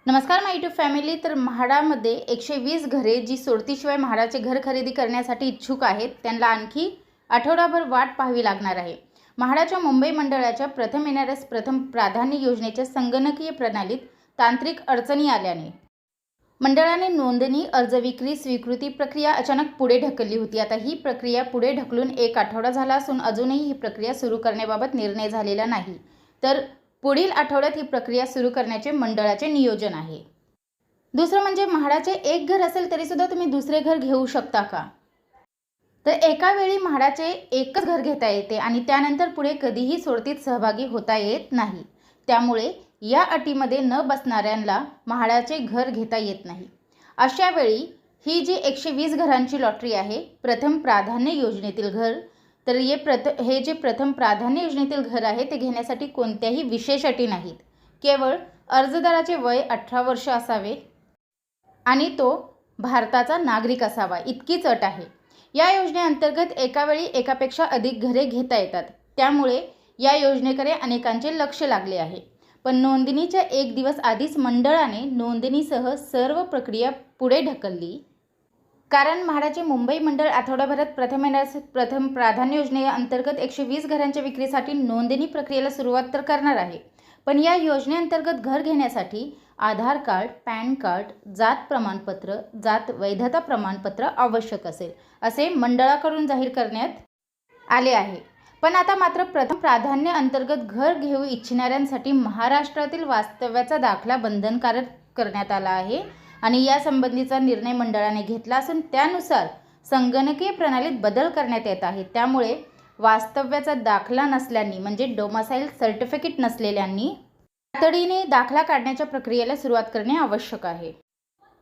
नमस्कार माय YouTube family. तर म्हाडामध्ये 120 घरे जी सोडतीशिवाय म्हाडाचे घर खरेदी करण्यासाठी इच्छुक आहेत त्यांना आणखी आठवडाभर वाट पाहावी लागणार आहे। म्हाडाच्या मुंबई मंडळाच्या प्रथम येणाऱ्यास प्रथम प्राधान्य योजनेच्या संगणकीय प्रणालीत तांत्रिक अडचणी आल्याने मंडळाने नोंदणी, अर्ज, विक्री, स्वीकृती प्रक्रिया अचानक पुढे ढकलली होती। आता ही प्रक्रिया पुढे ढकलून 1 आठवडा झाला असून अजूनही ही प्रक्रिया सुरू करण्याबाबत निर्णय झालेला नाही। तर पुढील आठवड्यात ही प्रक्रिया सुरू करण्याचे मंडळाचे नियोजन आहे। दुसरं म्हणजे म्हाडाचे एक घर असेल तरी सुद्धा तुम्ही दुसरे घर घेऊ शकता का? तर एका वेळी म्हाडाचे एकच घर घेता येते आणि त्यानंतर पुढे कधीही सोडतीत सहभागी होता येत नाही। त्यामुळे या अटीमध्ये न बसणाऱ्यांना म्हाडाचे घर घेता येत नाही। अशा वेळी ही जी 120 घरांची लॉटरी आहे, प्रथम प्राधान्य योजनेतील घर, तर हे जे प्रथम प्राधान्य योजनेतील घर आहे ते घेण्यासाठी कोणत्याही विशेष अटी नाहीत। केवळ अर्जदाराचे वय 18 वर्ष असावे आणि तो भारताचा नागरिक असावा, इतकीच अट आहे। या योजनेअंतर्गत एकावेळी एकापेक्षा अधिक घरे घेता येतात। त्यामुळे या योजनेकडे अनेकांचे लक्ष लागले आहे। पण नोंदणीच्या 1 दिवस आधीच मंडळाने नोंदणीसह सर्व प्रक्रिया पुढे ढकलली। कारण म्हाडाचे मुंबई मंडळ आठवडाभरात प्रथम प्राधान्य योजनेअंतर्गत 120 घरांच्या विक्रीसाठी नोंदणी प्रक्रियेला सुरुवात तर करणार आहे। पण या योजनेअंतर्गत घर घेण्यासाठी आधार कार्ड, पॅन कार्ड, जात प्रमाणपत्र, जात वैधता प्रमाणपत्र आवश्यक असेल, असे मंडळाकडून जाहीर करण्यात आले आहे। पण आता मात्र प्रथम प्राधान्य अंतर्गत घर घेऊ इच्छिणाऱ्यांसाठी महाराष्ट्रातील वास्तव्याचा दाखला बंधनकारक करण्यात आला आहे आणि या संबंधीचा निर्णय मंडळाने घेतला असून त्यानुसार संगणकीय प्रणालीत बदल करण्यात येत आहे। त्यामुळे वास्तव्याचा दाखला नसल्यांनी म्हणजे डोमासाईल सर्टिफिकेट नसलेल्यांनी तातडीने दाखला काढण्याच्या प्रक्रियेला सुरुवात करणे आवश्यक आहे।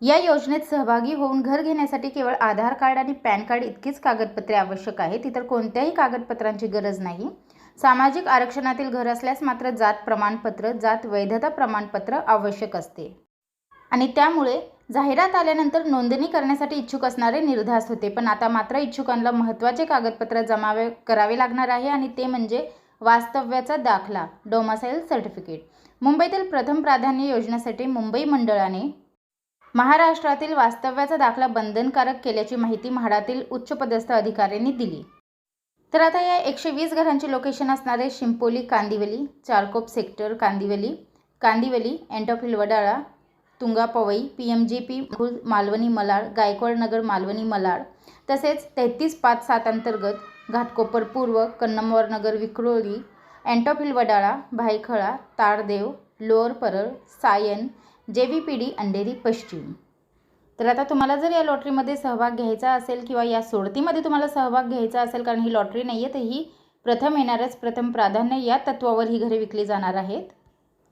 या योजनेत सहभागी होऊन घर घेण्यासाठी केवळ आधार कार्ड आणि पॅन कार्ड इतकीच कागदपत्रे आवश्यक आहेत। इतर कोणत्याही कागदपत्रांची गरज नाही। सामाजिक आरक्षणातील घर असल्यास मात्र जात प्रमाणपत्र, जात वैधता प्रमाणपत्र आवश्यक असते आणि त्यामुळे जाहिरात आल्यानंतर नोंदणी करण्यासाठी इच्छुक असणारे निर्धास्त होते। पण आता मात्र इच्छुकांना महत्त्वाचे कागदपत्र करावे लागणार आहे आणि ते म्हणजे वास्तव्याचा दाखला, डोमासाईल सर्टिफिकेट। मुंबईतील प्रथम प्राधान्य योजनेसाठी मुंबई मंडळाने महाराष्ट्रातील वास्तव्याचा दाखला बंधनकारक केल्याची माहिती म्हाडातील उच्चपदस्थ अधिकाऱ्यांनी दिली। तर आता या 120 घरांची लोकेशन असणारे शिंपोली कांदिवली, चारकोप सेक्टर कांदिवली, एंटॉफिल वडाळा, तुंगा पवई, PMGP मालवणी मलाड, गायकवाड नगर मालवणी मलाड, तसेच 3357 अंतर्गत घाटकोपर पूर्व, कन्नमवार नगर विक्रोळी, एंटॉफिल वडाळा, भायखळा, ताडदेव, लोअर परळ, सायन, JVPD अंधेरी पश्चिम। तर आता तुम्हाला जर या लॉटरीमध्ये सहभाग घ्यायचा असेल किंवा या सोडतीमध्ये तुम्हाला सहभाग घ्यायचा असेल, कारण ही लॉटरी नाही आहे, तर ही प्रथम येणारच प्रथम प्राधान्य या तत्वावर ही घरे विकली जाणार आहेत।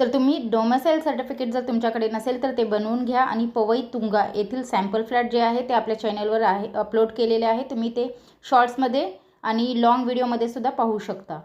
तर तुम्ही डोमासाईल सर्टिफिकेट जर तुमच्याकडे नसेल तर ते बनवून घ्या आणि पवई तुंगा येथील सॅम्पल फ्लॅट जे आहे ते आपल्या चॅनलवर अपलोड केलेले आहे। तुम्ही ते शॉर्ट्समध्ये आणि लॉंग व्हिडिओमध्ये सुद्धा पाहू शकता।